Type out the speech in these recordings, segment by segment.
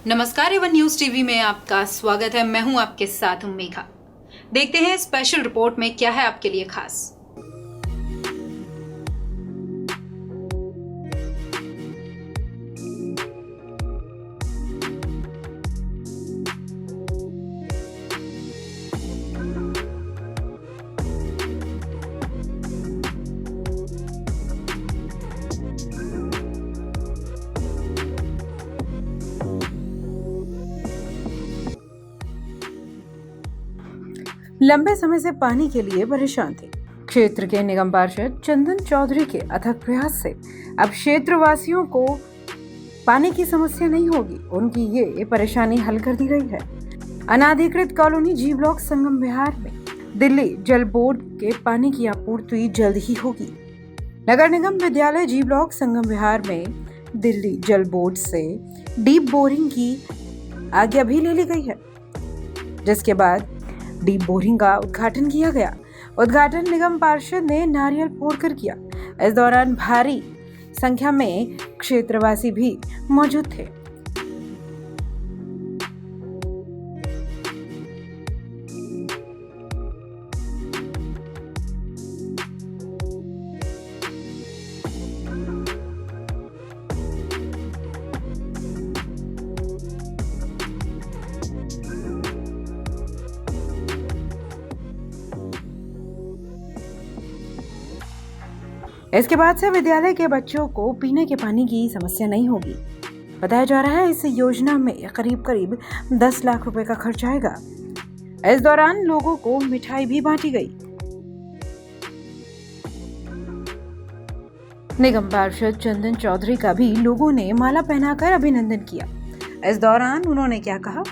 नमस्कार, Avon news TV में आपका स्वागत है। मैं हूं आपके साथ मेघा। देखते हैं स्पेशल रिपोर्ट में क्या है आपके लिए खास। लंबे समय से पानी के लिए परेशान थे। क्षेत्र के निगम पार्षद चंदन चौधरी के अथक प्रयास से अब क्षेत्रवासियों को पानी की समस्या नहीं होगी। उनकी ये परेशानी हल कर दी गई है। अनाधिकृत कॉलोनी जी ब्लॉक संगम विहार में दिल्ली जल बोर्ड के पानी की आपूर्ति जल्द ही होगी। नगर निगम विद्यालय जी ब्लॉक संगम विहार में दिल्ली जल बोर्ड से डीप बोरिंग की आज्ञा भी ले ली गई है, जिसके बाद डीप बोरिंग का उद्घाटन किया गया। उद्घाटन निगम पार्षद ने नारियल फोड़कर किया। इस दौरान भारी संख्या में क्षेत्रवासी भी मौजूद थे। इसके बाद से विद्यालय के बच्चों को पीने के पानी की समस्या नहीं होगी। बताया जा रहा है इस योजना में करीब 10 लाख रुपए का खर्च आएगा। इस दौरान लोगों को मिठाई भी बांटी गई। निगम पार्षद चंदन चौधरी का भी लोगों ने माला पहनाकर अभिनंदन किया। इस दौरान उन्होंने क्या कहा?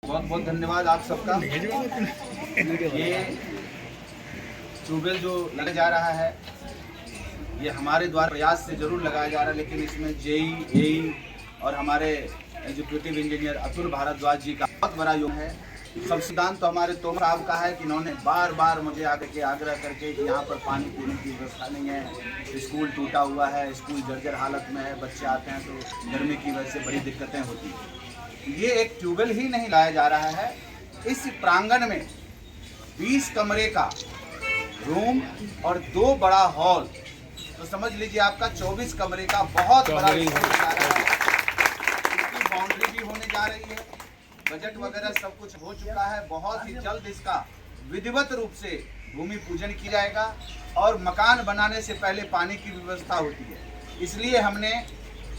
बहुत बहुत धन्यवाद आप सबका। ये ट्यूबवेल जो लगा जा रहा है, ये हमारे द्वारा प्रयास से जरूर लगाया जा रहा है, लेकिन इसमें जेई एई और हमारे एग्जीक्यूटिव इंजीनियर अतुल भारद्वाज जी का बहुत बड़ा योग है। सब सिद्धांत तो हमारे तोमर साहब का है कि इन्होंने बार बार मुझे आग्रह करके कि यहाँ पर पानी पीने की व्यवस्था नहीं है, स्कूल टूटा हुआ है, स्कूल जर्जर हालत में है, बच्चे आते हैं तो गर्मी की वजह से बड़ी दिक्कतें होती हैं। ये एक ट्यूबवेल ही नहीं लाया जा रहा है, इस प्रांगण में 20 कमरे का रूम और 2 बड़ा हॉल, तो समझ लीजिए आपका 24 कमरे का बहुत बड़ा इसकी बाउंड्री भी होने जा रही है। बजट वगैरह सब कुछ हो चुका है। बहुत ही जल्द इसका विधिवत रूप से भूमि पूजन किया जाएगा और मकान बनाने से पहले पानी की व्यवस्था होती है, इसलिए हमने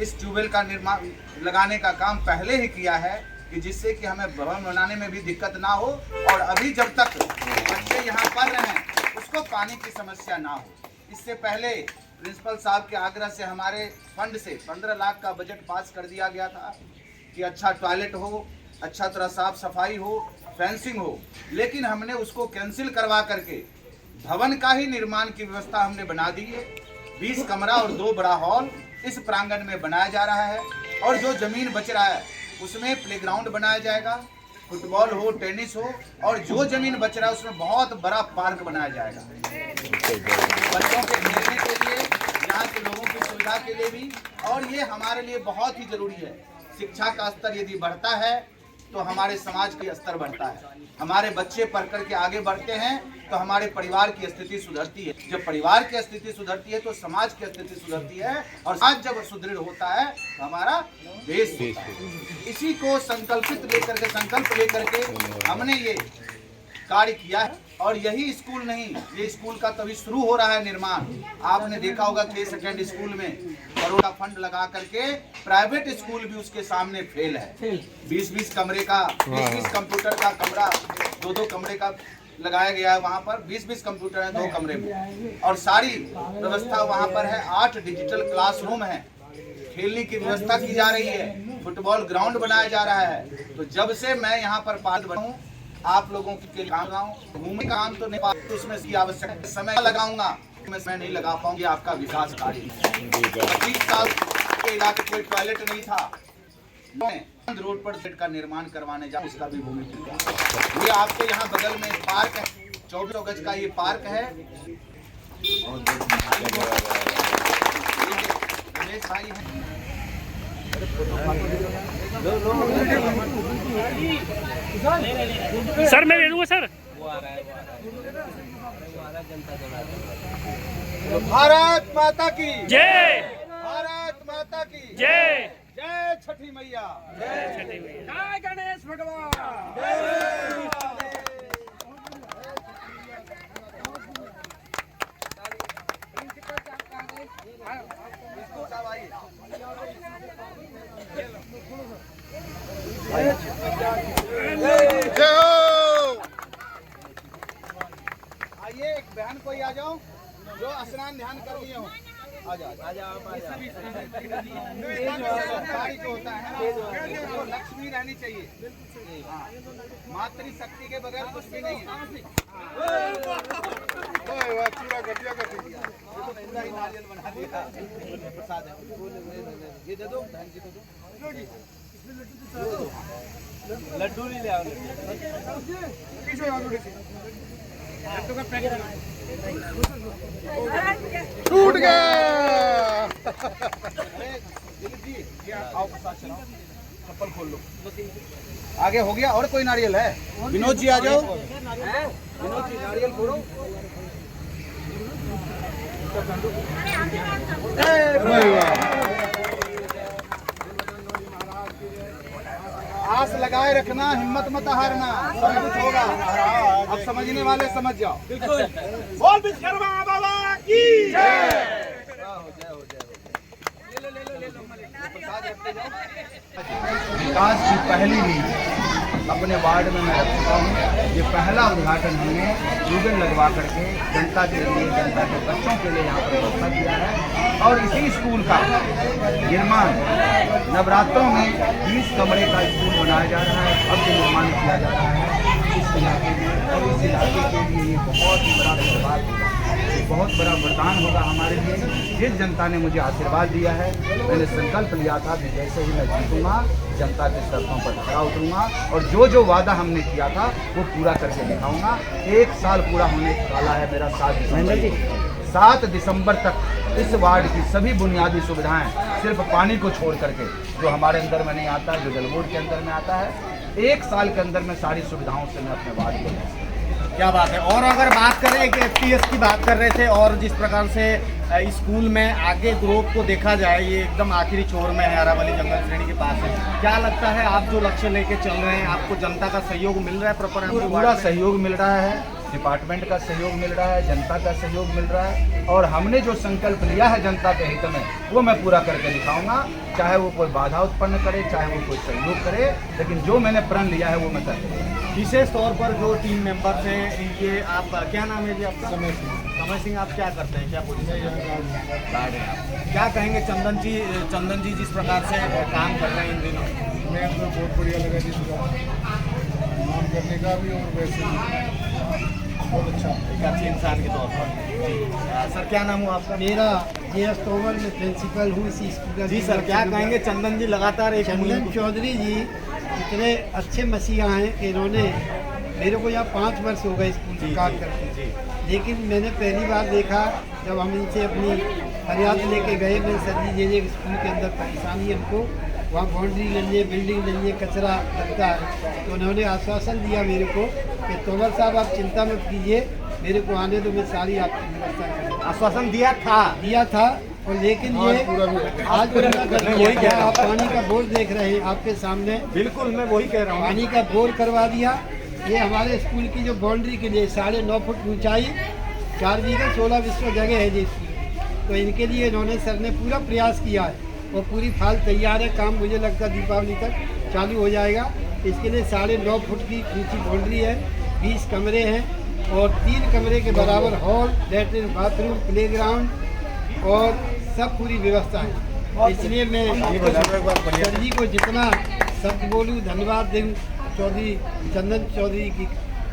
इस ट्यूबवेल का निर्माण लगाने का काम पहले ही किया है कि जिससे कि हमें भवन बनाने में भी दिक्कत ना हो और अभी जब तक बच्चे यहाँ पढ़ रहे हैं उसको पानी की समस्या ना हो। इससे पहले प्रिंसिपल साहब के आग्रह से हमारे फंड से 15 लाख का बजट पास कर दिया गया था कि अच्छा टॉयलेट हो, अच्छा तरह साफ सफाई हो, फेंसिंग हो, लेकिन हमने उसको कैंसिल करवा करके भवन का ही निर्माण की व्यवस्था हमने बना दी है। 20 कमरा और 2 बड़ा हॉल इस प्रांगण में बनाया जा रहा है और जो जमीन बच रहा है उसमें प्लेग्राउंड बनाया जाएगा, फुटबॉल हो, टेनिस हो, और जो जमीन बच रहा है उसमें बहुत बड़ा पार्क बनाया जाएगा बच्चों के खेलने के लिए, यहाँ के लोगों की सुविधा के लिए भी। और ये हमारे लिए बहुत ही जरूरी है। शिक्षा का स्तर यदि बढ़ता है तो हमारे समाज का स्तर बढ़ता है। हमारे बच्चे पढ़ करके आगे बढ़ते हैं तो हमारे परिवार की स्थिति सुधरती है। जब परिवार की स्थिति सुधरती है तो समाज की स्थिति सुधरती है, और समाज जब सुदृढ़ होता है तो हमारा देश होता है। इसी को संकल्प लेकर के हमने ये कार्य किया है। और यही स्कूल नहीं, ये स्कूल का तभी शुरू हो रहा है निर्माण। आपने देखा होगा कि सेकेंड स्कूल में करोड़ का फंड लगा करके प्राइवेट स्कूल भी उसके सामने फेल है। 20-20 कमरे का 20-20 कंप्यूटर का कमरा 2-2 कमरे का लगाया गया है। वहाँ पर 20-20 कंप्यूटर है 2 कमरे में, और सारी व्यवस्था वहाँ पर है। 8 डिजिटल क्लासरूम है, खेलने की व्यवस्था की जा रही है, फुटबॉल ग्राउंड बनाया जा रहा है। तो जब से मैं यहाँ पर पार्ट बनूं, आप लोगों के काम घूमने का काम तो नहीं पा, तो उसमें इसकी आवश्यकता समय लगाऊंगा, मैं नहीं लगा पाऊंगी आपका विकास कार्य। 20 साल के इलाके कोई टॉयलेट नहीं था, मैं रोड पर सेट का निर्माण करवाने जा, उसका भी भूमि पूजन। ये आपके यहाँ बगल में पार्क है, 24 गज का ये पार्क है। रमेश भाई है, सर मैं ले लूंगा सर। भारत माता की जय, भारत माता की जय, जय छठी मैया, जय छठी मैया, जय गणेश भगवान। आइए एक बहन कोई आ जाओ जो स्नान ध्यान कर लिए हो, आ जाओ सरकारी जो होता है तो लक्ष्मी रहनी चाहिए। हाँ, मातृ शक्ति के बगैर कुछ भी नहीं है। पूरा ही नारियल बना दिया, प्रसाद है, ये दे दो बहन जी को दो, लड्डू नहीं ले आओ, लड्डू का पैकेट छूट गया। आओ प्रसाद चलाओ, चप्पल खोल लो, आगे हो गया। और कोई नारियल है? विनोद जी आ जाओ, विनोद जी नारियल फोड़ो। आस लगाए रखना, हिम्मत मत हारना, सब कुछ होगा। अब समझने वाले समझ जाओ। बिल्कुल। बोल विश्वकर्मा बाबा की जय। विकास की पहली नींव अपने वार्ड में मैं रख चुका हूँ। ये पहला उद्घाटन हमने ट्यूबवेल लगवा करके जनता के लिए, जनता के बच्चों के लिए यहाँ पर व्यवस्था किया है। और इसी स्कूल का निर्माण नवरात्रों में 20 कमरे का स्कूल बनाया जा रहा है, अब जो निर्माण किया जा रहा है इस इलाके में। और इस इलाके के लिए ये बहुत ही बड़ा आशीर्वाद होगा, बहुत बड़ा वरदान होगा हमारे लिए। जिस जनता ने मुझे आशीर्वाद दिया है, मैंने संकल्प लिया था कि जैसे ही मैं जीतूंगा जनता के शर्तों पर खड़ा उतरूंगा और जो जो वादा हमने किया था वो पूरा करके दिखाऊंगा। 1 साल पूरा होने वाला है मेरा 7 दिसंबर तक इस वार्ड की सभी बुनियादी सुविधाएं सिर्फ पानी को छोड़ करके, जो हमारे अंदर में नहीं आता, जो जल बोर्ड के अंदर में आता है, 1 साल के अंदर में सारी सुविधाओं से मैं अपने वार्ड को। क्या बात है। और अगर बात करें कि FPS की बात कर रहे थे, और जिस प्रकार से स्कूल में आगे ग्रोथ को देखा जाए, ये एकदम आखिरी छोर में है, अरावली जंगल श्रेणी के पास है। क्या लगता है आप जो लक्ष्य लेके चल रहे हैं, आपको जनता का सहयोग मिल रहा है? प्रॉपर पूरा सहयोग मिल रहा है, डिपार्टमेंट का सहयोग मिल रहा है, जनता का सहयोग मिल रहा है। और हमने जो संकल्प लिया है जनता के हित में, वो मैं पूरा करके दिखाऊंगा। चाहे वो कोई बाधा उत्पन्न करे, चाहे वो कोई सहयोग करे, लेकिन जो मैंने प्रण लिया है वो मैं करूँगा। विशेष तौर पर जो टीम मेंबर्स हैं, ये आप क्या नाम है जी आपका? समय सिंह। आप क्या करते हैं, क्या पोजीशन? गार्ड हैं आप। क्या कहेंगे चंदन जी जिस प्रकार से काम कर रहे हैं इन दिनों? मैं तो बहुत बढ़िया लगा जी, काम करने का भी और वैसे बहुत अच्छा, एक अच्छे इंसान के तौर पर। जी सर, क्या नाम हुआ आपका? मेरा JS तोमर, में प्रिंसिपल हूँ इसी स्कूल का। जी सर, क्या कहेंगे चंदन जी लगातार एक चंदन चौधरी जी इतने अच्छे मसीहा हैं कि इन्होंने मेरे को यहाँ 5 वर्ष हो गए स्कूल में काम करते, लेकिन मैंने पहली बार देखा जब हम इनसे अपनी फरियाद लेके गए, मैं सर जी ये स्कूल के अंदर परेशानी है हमको, वहाँ बाउंड्री नहीं है, बिल्डिंग नहीं है, कचरा लगता है। तो उन्होंने आश्वासन दिया मेरे को कि तोमर साहब आप चिंता मत कीजिए, मेरे को आने दो, मैं सारी आपकी व्यवस्था करूँगा। आश्वासन दिया था और लेकिन ये आज पूरा कर वही क्या, आप पानी का बोर देख रहे हैं आपके सामने। बिल्कुल, मैं वही कह रहा हूँ, पानी का बोर करवा दिया। ये हमारे स्कूल की जो बाउंड्री के लिए 9.5 फुट ऊंचाई, 4 बीघा 16 विश्व जगह है जी स्कूल। तो इनके लिए इन्होंने सर ने पूरा प्रयास किया है और पूरी फाइल तैयार है। काम मुझे लगता है दीपावली तक चालू हो जाएगा। इसके लिए 9.5 फुट की ऊंची बाउंड्री है, 20 कमरे हैं और 3 कमरे के बराबर हॉल, लेटरिन, बाथरूम, प्लेग्राउंड और सब पूरी व्यवस्था है। इसलिए मैं सर जी को जितना शब्द बोलूँ, धन्यवाद दूँ चौधरी चंदन चौधरी की,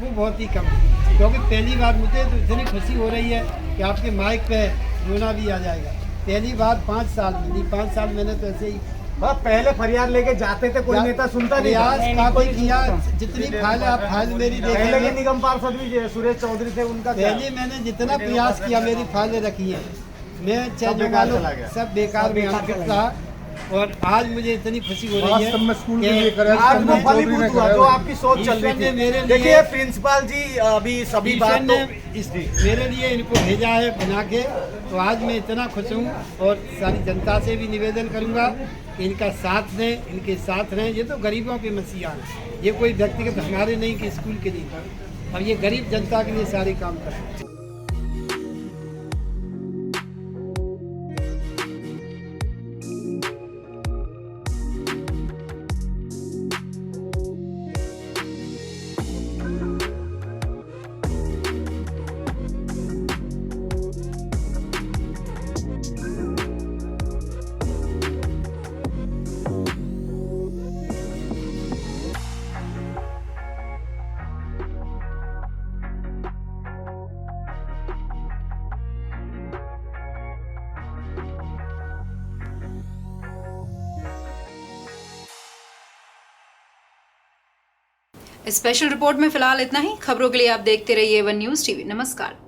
वो बहुत ही कम है। क्योंकि पहली बार मुझे तो इतनी खुशी हो रही है कि आपके माइक पे रोना भी आ जाएगा। पहली बार 5 साल में नहीं, 5 साल मैंने तो ऐसे ही पहले फरियाद लेके जाते थे, कोई नेता सुनता नहीं था। प्रयास काफी किया। जितनी फाइल आप फाइल मेरी पहले के देखेंगे, निगम पार्षद भी सुरेश चौधरी थे, उनका क्या? पहले मैंने जितना प्रयास किया मेरी फाइलें रखी हैं, मैं चाहे सब जो बेकार मानो चला गया। सब बेकार में अनफिट रहा। और आज मुझे इतनी खुशी हो रही है वास्तव में स्कूल के कि लिए करा, आज वो चंदन चौधरी फलीभूत ने हुआ करा। जो आपकी सोच चल ईश्वर रही ने थी। मेरे लिए- देखिए प्रिंसिपल जी अभी सभी ईश्वर बात ने तो मेरे लिए इनको भेजा है बना के, तो आज मैं इतना खुश हूँ। और सारी जनता से भी निवेदन करूँगा कि इनका साथ दें, इनके साथ रहें। ये तो गरीबों के मसीहा हैं, ये कोई व्यक्तिगत हमारे नहीं कि स्कूल के लिए, अब ये गरीब जनता के लिए सारे काम करें। स्पेशल रिपोर्ट में फिलहाल इतना ही। खबरों के लिए आप देखते रहिए वन न्यूज़ टीवी। नमस्कार।